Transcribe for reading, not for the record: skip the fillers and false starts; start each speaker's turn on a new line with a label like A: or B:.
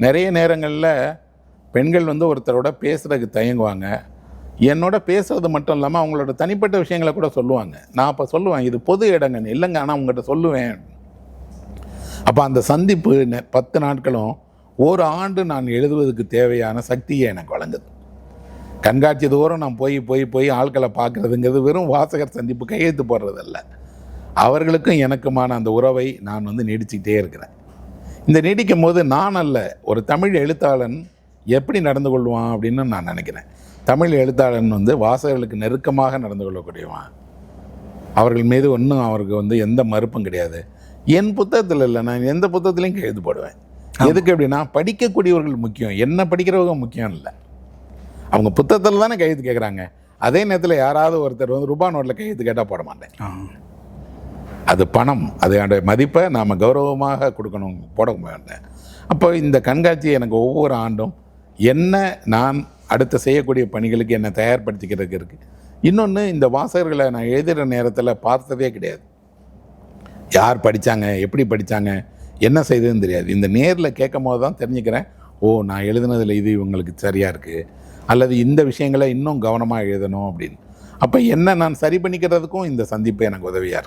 A: நிறைய நேரங்களில் பெண்கள் ஒருத்தரோட பேசுறதுக்கு தயங்குவாங்க. என்னோட பேசுறது மட்டும் இல்லாமல் அவங்களோட தனிப்பட்ட விஷயங்களை கூட சொல்லுவாங்க. நான் அப்போ சொல்லுவேன், இது பொது இடங்கன்னு இல்லைங்க, ஆனால் உங்கள்கிட்ட சொல்லுவேன். அப்போ அந்த சந்திப்பு 10 நாட்களும் ஒரு ஆண்டு நான் எழுதுவதற்கு தேவையான சக்தியை எனக்கு வழங்குது. கண்காட்சி தோறும் நான் போய் போய் போய் ஆட்களை பார்க்குறதுங்கிறது வெறும் வாசகர் சந்திப்பு கையெழுத்து போடுறதில்ல. அவர்களுக்கும் எனக்குமான அந்த உறவை நான் நீடிச்சுக்கிட்டே இருக்கிறேன். இந்த நீடிக்கும் போது நான் அல்ல, ஒரு தமிழ் எழுத்தாளன் எப்படி நடந்து கொள்வான் அப்படின்னு நான் நினைக்கிறேன். தமிழ் எழுத்தாளன் வாசகர்களுக்கு நெருக்கமாக நடந்து கொள்ளக்கூடியவான். அவர்கள் மீது ஒன்றும் அவருக்கு எந்த மறுப்பும் கிடையாது. என் புத்தகத்தில் இல்லை, நான் எந்த புத்தகத்துலையும் கையெழுத்து போடுவேன். எதுக்கு அப்படின்னா, படிக்கக்கூடியவர்கள் முக்கியம், என்ன படிக்கிறவங்க முக்கியம் இல்லை. அவங்க புத்தகத்தில் தானே கையெழுத்து கேட்குறாங்க. அதே நேரத்தில் யாராவது ஒருத்தர் ரூபா நோட்டில் கையெழுத்து கேட்டால் போட மாட்டேன். அது பணம், அதோடைய மதிப்பை நாம் கௌரவமாக கொடுக்கணும், போட மாட்டேன். அப்போ இந்த கண்காட்சி எனக்கு ஒவ்வொரு ஆண்டும் என்ன நான் அடுத்து செய்யக்கூடிய பணிகளுக்கு என்னை தயார்படுத்திக்கிறதுக்கு இருக்குது. இன்னொன்று, இந்த வாசகர்களை நான் எழுதுகிற நேரத்தில் பார்த்ததே கிடையாது. யார் படித்தாங்க, எப்படி படித்தாங்க, என்ன செய்ததுன்னு தெரியாது. இந்த நேரில் கேட்கும் போது தான் தெரிஞ்சுக்கிறேன், ஓ நான் எழுதுனதில் இது இவங்களுக்கு சரியாக இருக்குது, அல்லது இந்த விஷயங்களை இன்னும் கவனமாக எழுதணும் அப்படின்னு. அப்போ என்ன நான் சரி பண்ணிக்கிறதுக்கும் இந்த சந்திப்பு எனக்கு உதவியாக இருக்குது.